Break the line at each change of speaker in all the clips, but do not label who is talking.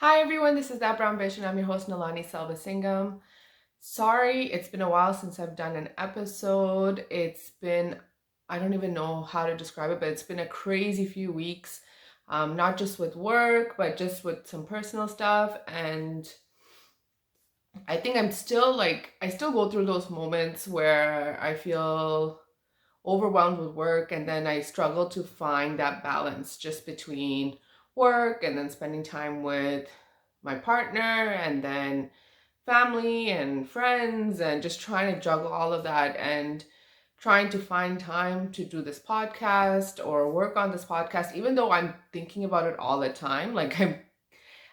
Hi everyone, this is That Brown Bitch and I'm your host Nalani Selvasingam. Sorry, it's been a while since I've done an episode. I don't even know how to describe it, but it's been a crazy few weeks. Not just with work, but just with some personal stuff. And I think I still go through those moments where I feel overwhelmed with work and then I struggle to find that balance just between work and then spending time with my partner and then family and friends and just trying to juggle all of that and trying to find time to do this podcast or work on this podcast even though I'm thinking about it all the time.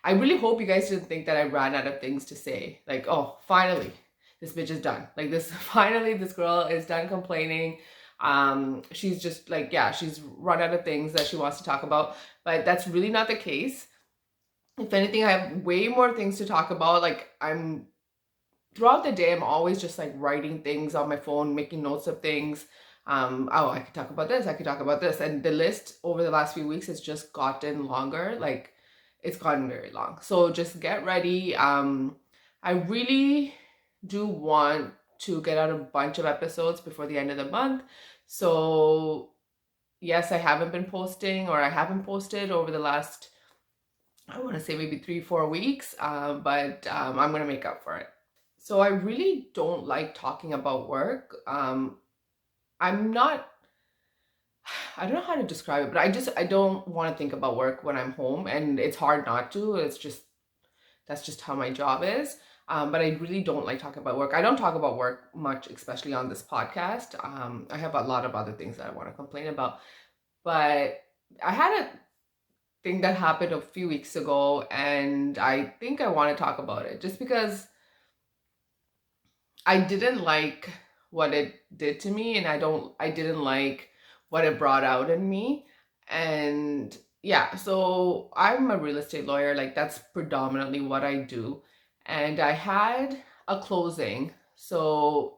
I really hope you guys didn't think that I ran out of things to say. Like, oh, finally, this bitch is done. Like this, finally, this girl is done complaining. She's just like, yeah, she's run out of things that she wants to talk about. But that's really not the case. If anything, I have way more things to talk about. Throughout the day, I'm always just like writing things on my phone, making notes of things. Oh, I could talk about this, I could talk about this. And the list over the last few weeks has just gotten longer. Like it's gotten very long. So just get ready. I really do want to get out a bunch of episodes before the end of the month. So yes, I haven't been posting or I haven't posted over the last, I want to say maybe 3, 4 weeks, but I'm going to make up for it. So I really don't like talking about work. I'm not, I don't know how to describe it, but I don't want to think about work when I'm home, and it's hard not to. That's just how my job is. But I really don't like talking about work. I don't talk about work much, especially on this podcast. I have a lot of other things that I want to complain about. But I had a thing that happened a few weeks ago, and I think I want to talk about it just because I didn't like what it did to me, and I didn't like what it brought out in me. And yeah, so I'm a real estate lawyer, like that's predominantly what I do. And I had a closing. So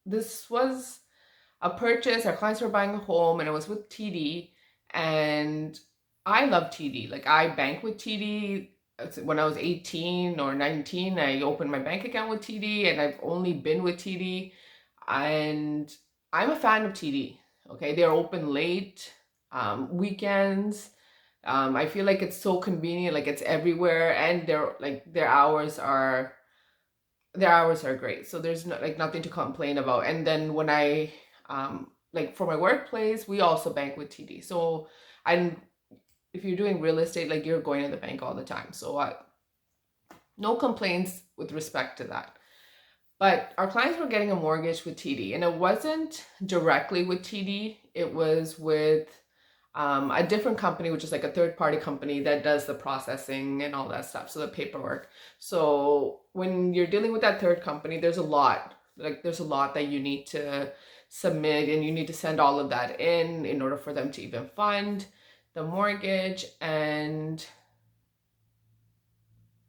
this was a purchase. Our clients were buying a home and it was with TD. And I love TD. Like I bank with TD. When I was 18 or 19, I opened my bank account with TD and I've only been with TD. And I'm a fan of TD. Okay, they're open late, weekends. I feel like it's so convenient, like it's everywhere, and their hours are great. So there's like nothing to complain about. And then when I like for my workplace, we also bank with TD. So I'm if you're doing real estate, like you're going to the bank all the time. So no complaints with respect to that. But our clients were getting a mortgage with TD, and it wasn't directly with TD. It was with a different company, which is like a third party company that does the processing and all that stuff. So the paperwork. So when you're dealing with that third company, there's a lot that you need to submit, and you need to send all of that in order for them to even fund the mortgage. And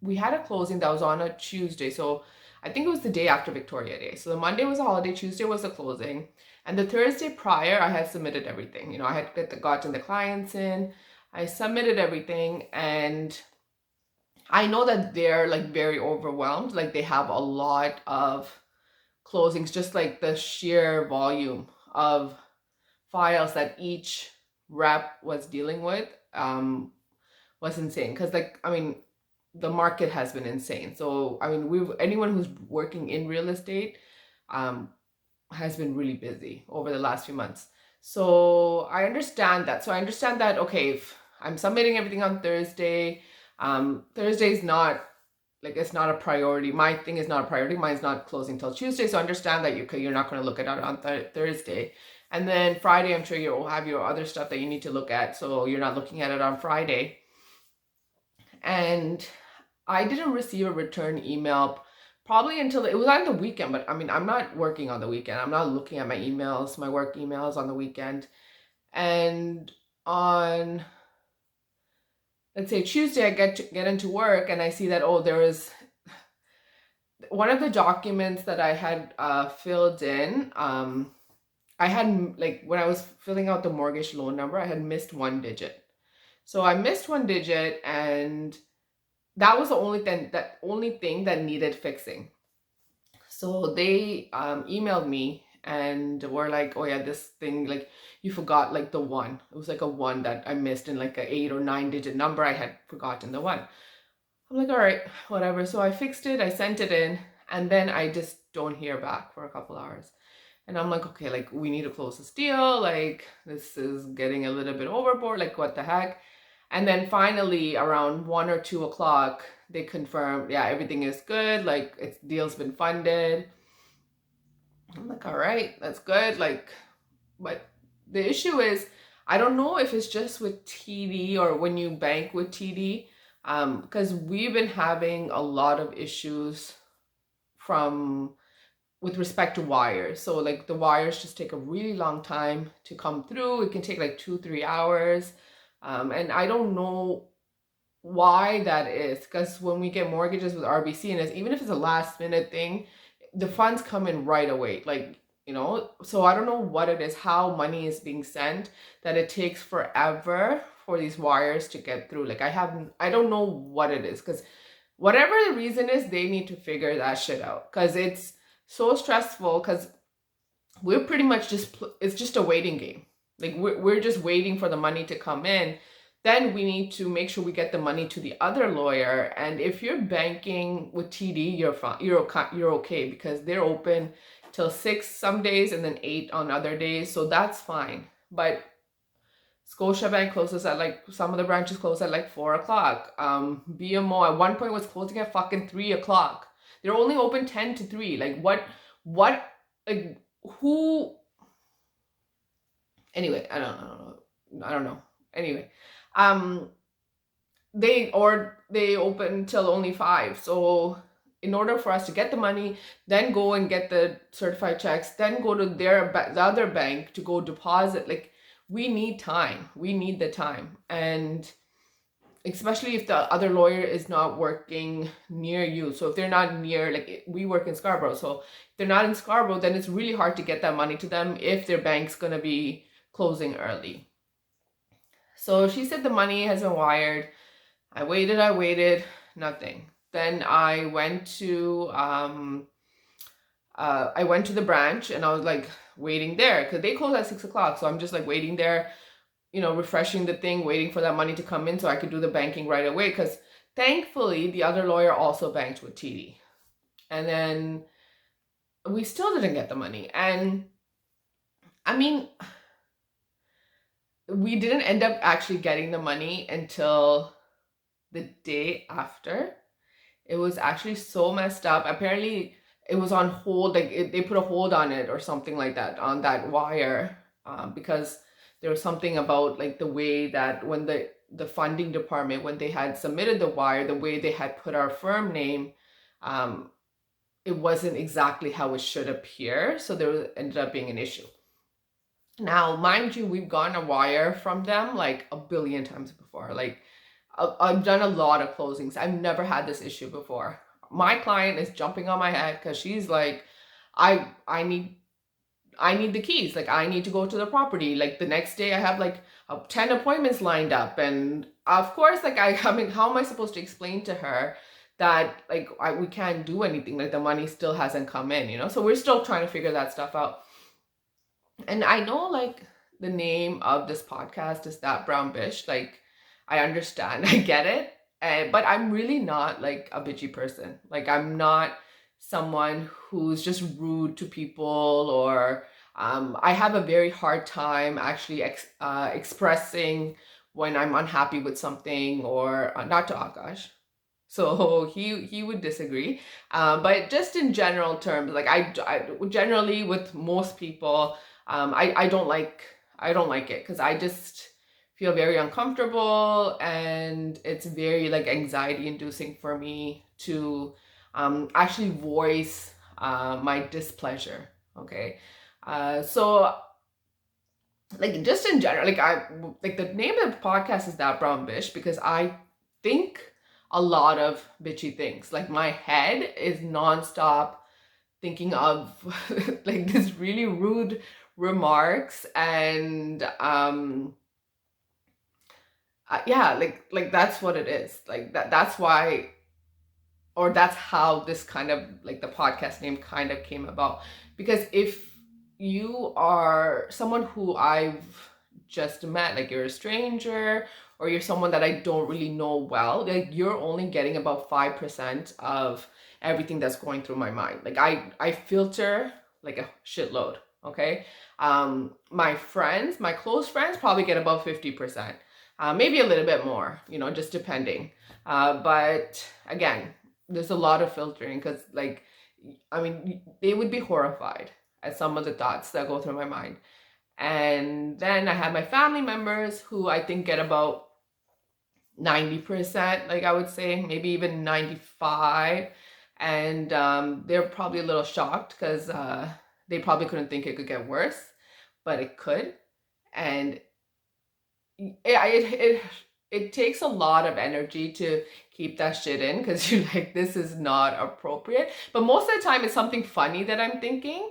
we had a closing that was on a Tuesday. So I think it was the day after Victoria Day. So the Monday was a holiday, Tuesday was the closing. And the Thursday prior, I had submitted everything. I had gotten the clients in, I submitted everything, and I know that they're like very overwhelmed. Like they have a lot of closings, just like the sheer volume of files that each rep was dealing with was insane. Because the market has been insane. So anyone who's working in real estate has been really busy over the last few months. So I understand that. Okay, if I'm submitting everything on Thursday, Thursday is not like it's not a priority. My thing is not a priority. Mine's not closing till Tuesday. So I understand that you're not going to look at it on Thursday. And then Friday, I'm sure you'll have your other stuff that you need to look at. So you're not looking at it on Friday. And I didn't receive a return email probably until it was on the weekend, but I'm not working on the weekend. I'm not looking at my emails, my work emails on the weekend. And on, let's say Tuesday, I get into work and I see that, oh, there is one of the documents that I had filled in. I had, like, when I was filling out the mortgage loan number, I had missed one digit. So I missed one digit, and that was the only thing that needed fixing. So they emailed me and were like, oh yeah, this thing, like, you forgot like the one. It was like a one that I missed in like a 8 or 9 digit number. I had forgotten the one. I'm like, all right, whatever. So I fixed it, I sent it in, and then I just don't hear back for a couple hours. And I'm like, okay, like, we need to close this deal. Like, this is getting a little bit overboard. Like, what the heck? And then finally, around 1 or 2 o'clock, they confirmed, yeah, everything is good. Like, its deal's been funded. I'm like, all right, that's good. Like, but the issue is, I don't know if it's just with TD or when you bank with TD, because we've been having a lot of issues from with respect to wires. So like the wires just take a really long time to come through. It can take like 2-3 hours, and I don't know why that is, because when we get mortgages with RBC, and even if it's a last minute thing, the funds come in right away, like, so I don't know what it is, how money is being sent, that it takes forever for these wires to get through. Like, I don't know what it is, because whatever the reason is, they need to figure that shit out, because it's so stressful, because we're pretty much it's just a waiting game. Like, we're just waiting for the money to come in. Then we need to make sure we get the money to the other lawyer. And if you're banking with TD, you're fine. You're okay, because they're open till 6 some days and then 8 on other days. So that's fine. But Scotiabank closes at like, some of the branches close at like 4 o'clock. BMO at one point was closing at fucking 3 o'clock. They're only open 10 to 3. Like, what, like, who, anyway, I don't know. Anyway, um, they open till only 5. So in order for us to get the money, then go and get the certified checks, then go to the other bank to go deposit, like, we need time. We need the time. And especially if the other lawyer is not working near you. So if they're not near, like, we work in Scarborough. So if they're not in Scarborough, then it's really hard to get that money to them if their bank's going to be closing early. So she said the money has been wired. I waited, nothing. Then I went to the branch, and I was like waiting there, because they close at 6 o'clock. So I'm just like waiting there, refreshing the thing, waiting for that money to come in so I could do the banking right away. Because thankfully, the other lawyer also banked with TD. And then we still didn't get the money. And I mean, we didn't end up actually getting the money until the day after. It was actually so messed up. Apparently, it was on hold. Like, they put a hold on it or something like that, on that wire, because there was something about, like, the way that when the funding department, when they had submitted the wire, the way they had put our firm name, it wasn't exactly how it should appear. So there ended up being an issue. Now, mind you, we've gotten a wire from them like a billion times before. Like, I've done a lot of closings. I've never had this issue before. My client is jumping on my head, because she's like, I need the keys. Like, I need to go to the property. Like, the next day I have like 10 appointments lined up. And of course, like, I mean, how am I supposed to explain to her that, like, we can't do anything? Like, the money still hasn't come in. So we're still trying to figure that stuff out. And I know, like, the name of this podcast is That Brown Bitch. Like, I understand, I get it. But I'm really not like a bitchy person. Like, I'm not someone who's just rude to people, or I have a very hard time actually expressing when I'm unhappy with something, or not to Akash. So he would disagree. But just in general terms, like, I generally, with most people, I don't like it, because I just feel very uncomfortable, and it's very, like, anxiety inducing for me to actually voice my displeasure. Okay. So, like, just in general, like the name of the podcast is That Brown Bitch, because I think a lot of bitchy things. Like, my head is nonstop thinking of like this really rude remarks, and yeah, like that's what it is. Like that's why, or that's how this kind of like the podcast name kind of came about. Because if you are someone who I've just met, like you're a stranger or you're someone that I don't really know well, like you're only getting about 5% of everything that's going through my mind. Like I filter like a shitload. Okay. My friends, my close friends probably get about 50%. Maybe a little bit more, just depending. But again, there's a lot of filtering because, like, I mean, they would be horrified at some of the thoughts that go through my mind. And then I have my family members who I think get about 90%, like I would say, maybe even 95. And they're probably a little shocked because they probably couldn't think it could get worse, but it could. And it takes a lot of energy to keep that shit in because you're like, this is not appropriate. But most of the time, it's something funny that I'm thinking,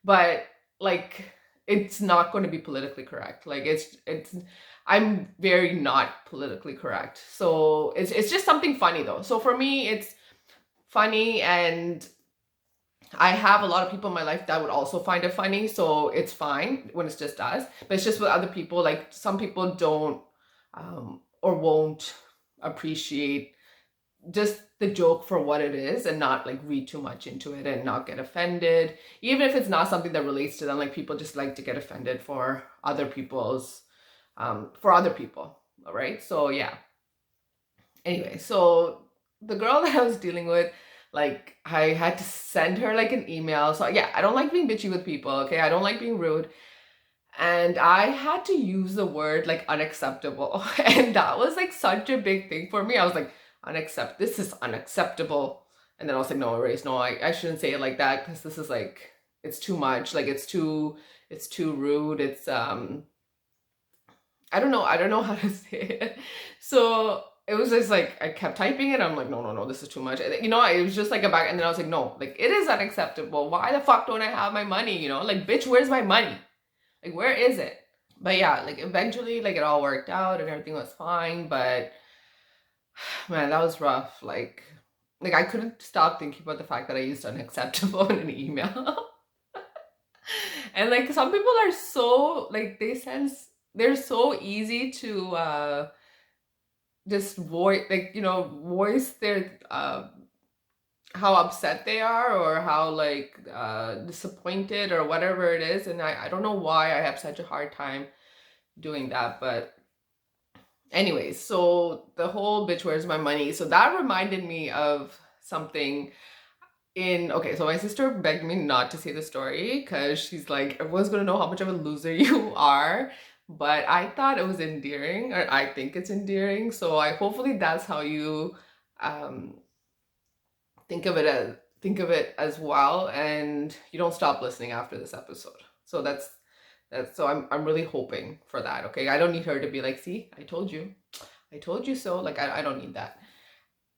but like, it's not going to be politically correct. Like, I'm very not politically correct. So it's just something funny though. So for me, it's funny, and I have a lot of people in my life that would also find it funny, so it's fine when it's just us. But it's just with other people, like some people don't or won't appreciate just the joke for what it is and not like read too much into it and not get offended. Even if it's not something that relates to them, like people just like to get offended for other people's, for other people, all right? So yeah. Anyway, so the girl that I was dealing with, like I had to send her like an email. So yeah, I don't like being bitchy with people, okay? I don't like being rude. And I had to use the word like unacceptable. And that was like such a big thing for me. I was like, this is unacceptable. And then I was like, no, Erase, no, I shouldn't say it like that because this is like, it's too much. Like it's too rude. It's I don't know how to say it. So it was just like I kept typing it. I'm like, no, no, no, this is too much. It was just like a back, and then I was like, no, like it is unacceptable. Why the fuck don't I have my money? Like, bitch, where's my money? Like, where is it? But yeah, like eventually, like it all worked out and everything was fine. But man, that was rough. Like I couldn't stop thinking about the fact that I used unacceptable in an email. And like some people are so like they're so easy to just voice their how upset they are or how like disappointed or whatever it is. And I don't know why I have such a hard time doing that. But anyways, so the whole bitch where's my money, so that reminded me of something okay, so my sister begged me not to say the story because she's like, everyone's gonna know how much of a loser you are. But I thought it was endearing, or I think it's endearing. So hopefully that's how you um think of it as well, and you don't stop listening after this episode. So that's so I'm really hoping for that. Okay, I don't need her to be like, see, I told you so. Like I don't need that.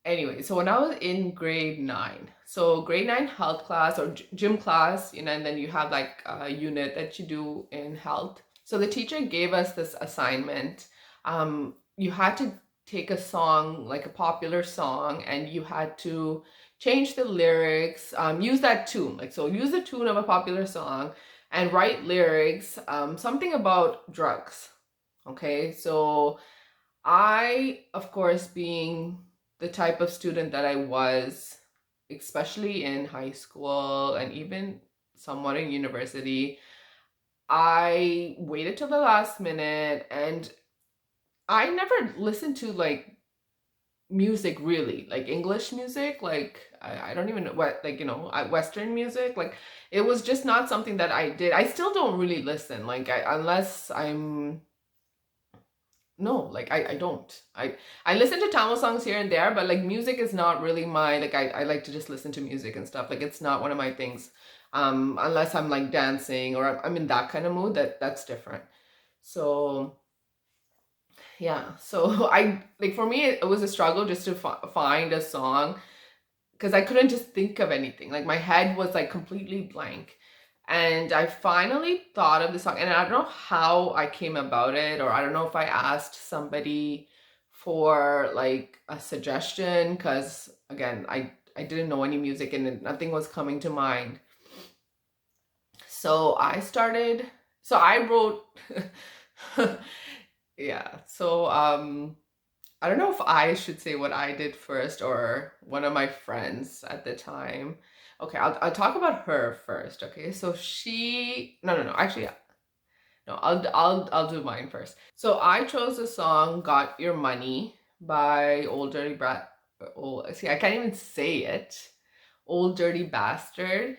Anyway, so when I was in grade 9, so grade 9 health class or gym class, and then you have like a unit that you do in health. So the teacher gave us this assignment. You had to take a song, like a popular song, and you had to change the lyrics, use that tune, like, so use the tune of a popular song and write lyrics, something about drugs. Okay, so I, of course, being the type of student that I was, especially in high school and even somewhat in university, I waited till the last minute, and I never listened to like music really, like English music, like I don't even know what, like, Western music. Like it was just not something that I did. I still don't really listen, like unless I'm no, like I don't. I listen to Tamil songs here and there, but like music is not really my, like I like to just listen to music and stuff. Like it's not one of my things. Unless I'm like dancing or I'm in that kind of mood, that's different. So yeah, so I like, for me it was a struggle just to find a song because I couldn't just think of anything. Like my head was like completely blank. And I finally thought of the song, and I don't know how I came about it, or I don't know if I asked somebody for like a suggestion, because again, I didn't know any music and nothing was coming to mind. So I wrote yeah. So I don't know if I should say what I did first or one of my friends at the time. Okay, I'll talk about her first. Okay, so no, actually, no, I'll do mine first. So I chose the song "Got Your Money" by Old Dirty Brat. Oh, see, I can't even say it. Old Dirty Bastard.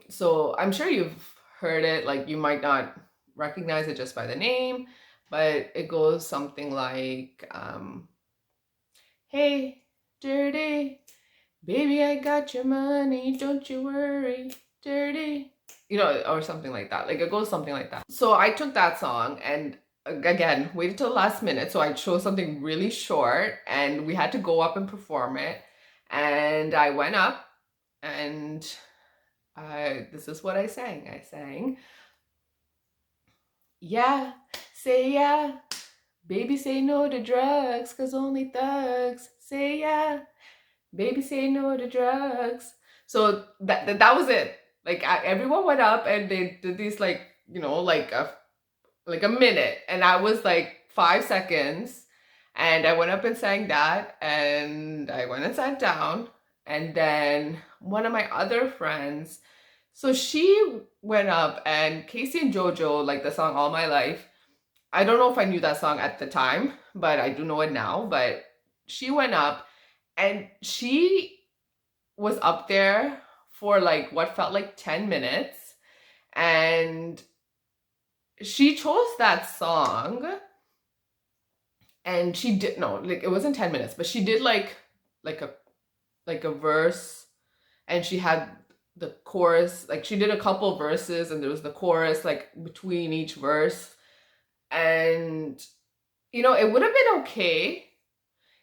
So I'm sure you've heard it. Like you might not recognize it just by the name, but it goes something like, "Hey, Dirty, baby, I got your money. Don't you worry, Dirty." Or something like that. Like it goes something like that. So I took that song and again waited till the last minute. So I chose something really short and we had to go up and perform it. And I went up and this is what I sang. I sang, "Yeah, say yeah. Baby, say no to drugs, 'cause only thugs say yeah. Baby, say no to drugs." So that was it. Like everyone went up and they did these like, like a minute, and I was like 5 seconds, and I went up and sang that, and I went and sat down, and then one of my other friends, so she went up, and Casey and JoJo, like the song "All My Life." I don't know if I knew that song at the time, but I do know it now. But she went up and she was up there for like what felt like 10 minutes. And she chose that song and she did no, like it wasn't 10 minutes, but she did like a verse, and she had the chorus, like she did a couple verses and there was the chorus like between each verse. And it would have been okay.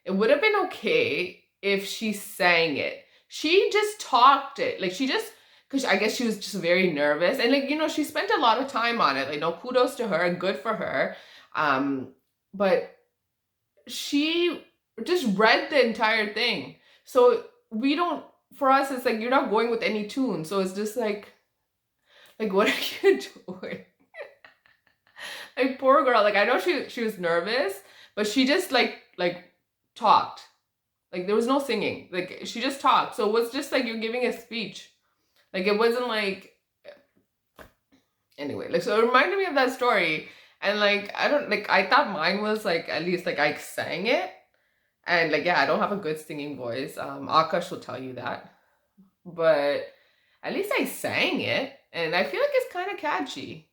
It would have been okay if she sang it. She just talked it. Like because I guess she was just very nervous. And she spent a lot of time on it. Like, no, kudos to her, good for her. But she just read the entire thing. So for us, it's like, you're not going with any tune. So it's just like what are you doing? Like, poor girl. Like, I know she was nervous, but she just like talked. Like, there was no singing. Like, she just talked. So it was just like you're giving a speech. Like, it wasn't like, anyway. Like, so it reminded me of that story. And like, I thought mine was like, at least like I sang it. And like, yeah, I don't have a good singing voice. Akash will tell you that. But at least I sang it. And I feel like it's kind of catchy,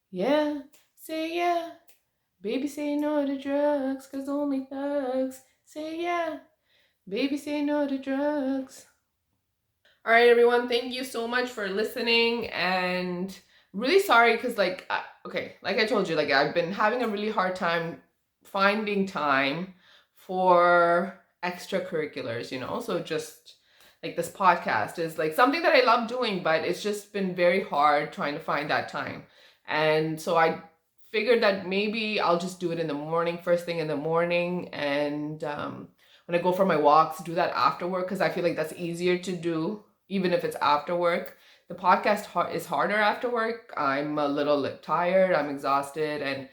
Yeah, say yeah. Baby, say no to drugs, 'cause only thugs say yeah. Baby, say no to drugs. All right, everyone, thank you so much for listening. And really sorry because okay, like I told you, like I've been having a really hard time finding time for extracurriculars, so just like this podcast is like something that I love doing, but it's just been very hard trying to find that time. And so I figured that maybe I'll just do it in the morning, first thing in the morning, and when I go for my walks, do that after work, because I feel like that's easier to do even if it's after work. The podcast is harder after work. I'm a little tired, I'm exhausted, and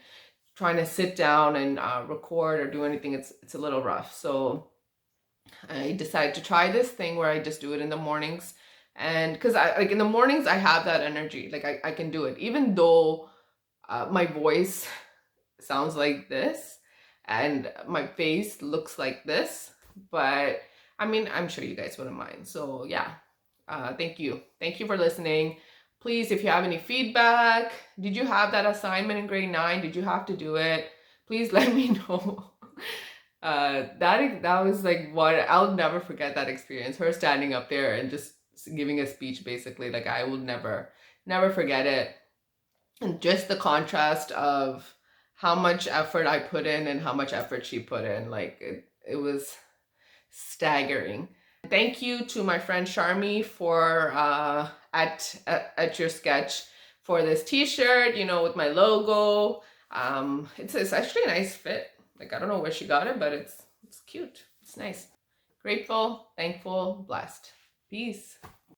trying to sit down and record or do anything, it's a little rough. So I decided to try this thing where I just do it in the mornings. And because in the mornings I have that energy, like I can do it, even though my voice sounds like this and my face looks like this. But I mean, I'm sure you guys wouldn't mind. So yeah, thank you for listening. Please, if you have any feedback, did you have that assignment in grade 9? Did you have to do it? Please let me know. That was like what I'll never forget, that experience, her standing up there and just giving a speech, basically. Like, I will never forget it. And just the contrast of how much effort I put in and how much effort she put in, like it was staggering. Thank you to my friend Sharmi for at your sketch for this t-shirt, with my logo. It's actually a nice fit. Like, I don't know where she got it, but it's cute. It's nice. Grateful, thankful, blessed. Peace.